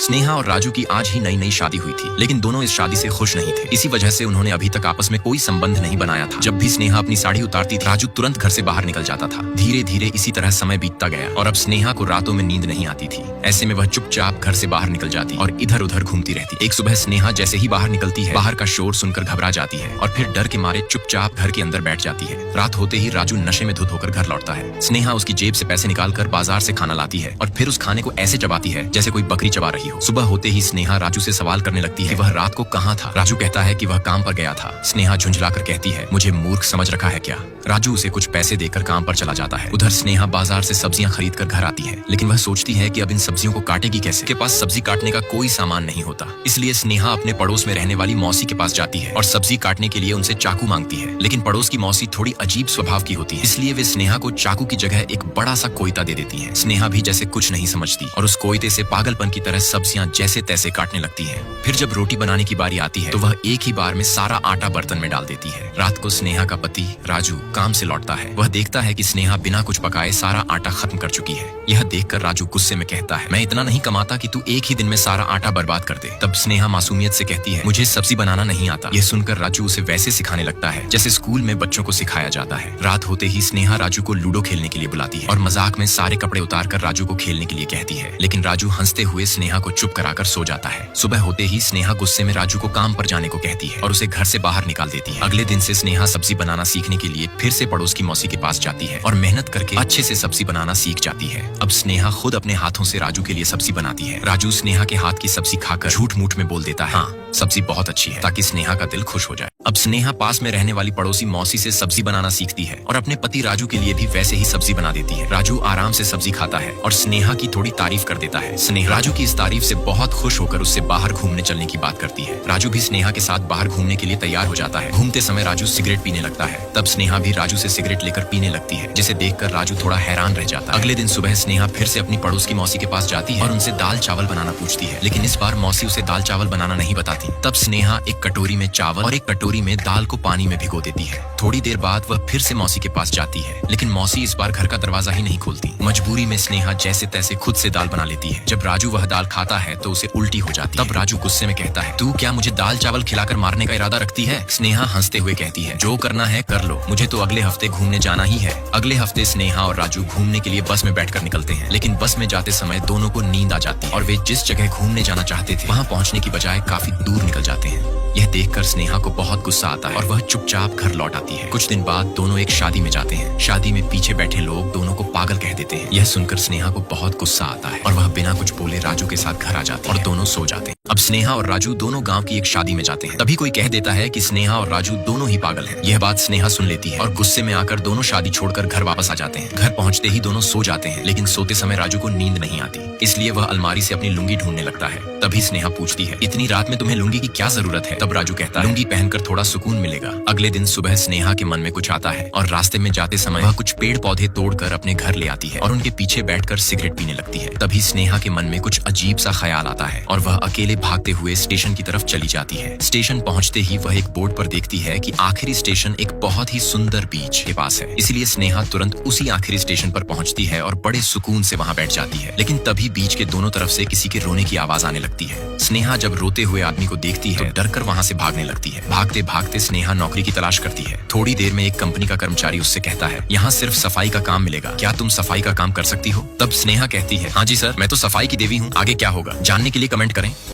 स्नेहा और राजू की आज ही नई नई शादी हुई थी, लेकिन दोनों इस शादी से खुश नहीं थे। इसी वजह से उन्होंने अभी तक आपस में कोई संबंध नहीं बनाया था। जब भी स्नेहा अपनी साड़ी उतारती, राजू तुरंत घर से बाहर निकल जाता था। धीरे धीरे इसी तरह समय बीतता गया और अब स्नेहा को रातों में नींद नहीं आती थी। ऐसे में वह चुपचाप घर से बाहर निकल जाती और इधर उधर घूमती रहती। एक सुबह स्नेहा जैसे ही बाहर निकलती है, बाहर का शोर सुनकर घबरा जाती है और फिर डर के मारे चुपचाप घर के अंदर बैठ जाती है। रात होते ही राजू नशे में धुत होकर घर लौटता है। स्नेहा उसकी जेब से पैसे निकालकर बाजार से खाना लाती है और फिर उस खाने को ऐसे चबाती है जैसे कोई बकरी चबा रही हो। सुबह होते ही स्नेहा राजू से सवाल करने लगती है कि वह रात को कहाँ था। राजू कहता है कि वह काम पर गया था। स्नेहा झुंझलाकर कहती है, मुझे मूर्ख समझ रखा है क्या। राजू उसे कुछ पैसे देकर काम पर चला जाता है। उधर स्नेहा बाजार से सब्जियां खरीद कर घर आती है, लेकिन वह सोचती है कि अब इन सब्जियों को काटेगी कैसे। के पास सब्जी काटने का कोई सामान नहीं होता। इसलिए स्नेहा अपने पड़ोस में रहने वाली मौसी के पास जाती है और सब्जी काटने के लिए उनसे चाकू मांगती है। लेकिन पड़ोस की मौसी थोड़ी अजीब स्वभाव की होती है, इसलिए वे स्नेहा को चाकू की जगह एक बड़ा सा कोयता दे देती है। स्नेहा भी जैसे कुछ नहीं समझती और उस कोयते से पागलपन की तरह सब्जियां जैसे तैसे काटने लगती है। फिर जब रोटी बनाने की बारी आती है तो वह एक ही बार में सारा आटा बर्तन में डाल देती है। रात को स्नेहा का पति राजू काम से लौटता है। वह देखता है कि स्नेहा बिना कुछ पकाए सारा आटा खत्म कर चुकी है। यह देखकर राजू गुस्से में कहता है, मैं इतना नहीं कमाता कि तू एक ही दिन में सारा आटा बर्बाद कर दे। तब स्नेहा मासूमियत से कहती है, मुझे सब्जी बनाना नहीं आता। यह सुनकर राजू उसे वैसे सिखाने लगता है जैसे स्कूल में बच्चों को सिखाया जाता है। रात होते ही स्नेहा राजू को लूडो खेलने के लिए बुलाती है और मजाक में सारे कपड़े उतार कर राजू को खेलने के लिए कहती है, लेकिन राजू हंसते हुए स्नेहा को चुप कराकर सो जाता है। सुबह होते ही स्नेहा गुस्से में राजू को काम पर जाने को कहती है और उसे घर से बाहर निकाल देती है। अगले दिन से स्नेहा सब्जी बनाना सीखने के लिए फिर से पड़ोस की मौसी के पास जाती है और मेहनत करके अच्छे से सब्जी बनाना सीख जाती है। अब स्नेहा खुद अपने हाथों से राजू के लिए सब्जी बनाती है। राजू स्नेहा के हाथ की सब्जी खाकर झूठ मूठ में बोल देता है, हाँ सब्जी बहुत अच्छी है, ताकि स्नेहा का दिल खुश हो जाए। अब स्नेहा पास में रहने वाली पड़ोसी मौसी से सब्जी बनाना सीखती है और अपने पति राजू के लिए भी वैसे ही सब्जी बना देती है। राजू आराम से सब्जी खाता है और स्नेहा की थोड़ी तारीफ कर देता है। स्नेहा राजू की इस तारीफ से बहुत खुश होकर उससे बाहर घूमने चलने की बात करती है। राजू भी स्नेहा के साथ बाहर घूमने के लिए तैयार हो जाता है। घूमते समय राजू सिगरेट पीने लगता है। तब स्नेहा भी राजू से सिगरेट लेकर पीने लगती है, जिसे देखकर राजू थोड़ा हैरान रह जाता है। अगले दिन सुबह स्नेहा फिर से अपनी पड़ोस की मौसी के पास जाती है और उनसे दाल चावल बनाना पूछती है, लेकिन इस बार मौसी उसे दाल चावल बनाना नहीं बताती। तब स्नेहा एक कटोरी में चावल और एक कटोरी में दाल को पानी में भिगो देती है। थोड़ी देर बाद वह फिर से मौसी के पास जाती है, लेकिन मौसी इस बार घर का दरवाजा ही नहीं खोलती। मजबूरी में स्नेहा जैसे तैसे खुद से दाल बना लेती है। जब राजू वह दाल खाता है तो उसे उल्टी हो जाती है। तब राजू गुस्से में कहता है, तू क्या मुझे दाल चावल खिलाकर मारने का इरादा रखती है। स्नेहा हंसते हुए कहती है, जो करना है कर लो, मुझे तो अगले हफ्ते घूमने जाना ही है। अगले हफ्ते स्नेहा और राजू घूमने के लिए बस में बैठकर निकलते हैं, लेकिन बस में जाते समय दोनों को नींद आ जाती है और वे जिस जगह घूमने जाना चाहते थे वहाँ पहुँचने की बजाय काफी दूर निकल जाते हैं। यह देखकर स्नेहा को बहुत गुस्सा आता है और वह चुपचाप घर लौट आती है। कुछ दिन बाद दोनों एक शादी में जाते हैं। शादी में पीछे बैठे लोग दोनों को पागल कह देते हैं। यह सुनकर स्नेहा को बहुत गुस्सा आता है और वह बिना कुछ बोले राजू के साथ घर आ जाती है और दोनों सो जाते हैं। अब स्नेहा और राजू दोनों गांव की एक शादी में जाते हैं। तभी कोई कह देता है कि स्नेहा और राजू दोनों ही पागल हैं। यह बात स्नेहा सुन लेती है और गुस्से में आकर दोनों शादी छोड़कर घर वापस आ जाते हैं। घर पहुंचते ही दोनों सो जाते हैं, लेकिन सोते समय राजू को नींद नहीं आती, इसलिए वह अलमारी से अपनी लुंगी ढूंढने लगता है। तभी स्नेहा पूछती है, इतनी रात में तुम्हें लुंगी की क्या जरूरत है। तब राजू कहता है, लुंगी पहनकर थोड़ा सुकून मिलेगा। अगले दिन सुबह स्नेहा के मन में कुछ आता है और रास्ते में जाते समय वह कुछ पेड़ पौधे तोड़कर अपने घर ले आती है और उनके पीछे बैठकर सिगरेट पीने लगती है। तभी स्नेहा के मन में कुछ अजीब सा ख्याल आता है और वह अकेले भागते हुए स्टेशन की तरफ चली जाती है। स्टेशन पहुंचते ही वह एक बोर्ड पर देखती है कि आखिरी स्टेशन एक बहुत ही सुंदर बीच के पास है, इसलिए स्नेहा तुरंत उसी आखिरी स्टेशन पर पहुंचती है और बड़े सुकून से वहां बैठ जाती है। लेकिन तभी बीच के दोनों तरफ से किसी के रोने की आवाज आने लगती है। स्नेहा जब रोते हुए आदमी को देखती है तो डरकर वहां से भागने लगती है। भागते भागते स्नेहा नौकरी की तलाश करती है। थोड़ी देर में एक कंपनी का कर्मचारी उससे कहता है, यहाँ सिर्फ सफाई का काम मिलेगा, क्या तुम सफाई का काम कर सकती हो। तब स्नेहा कहती है, हाँ जी सर, मैं तो सफाई की देवी हूँ, आगे क्या होगा जानने के लिए कमेंट करें।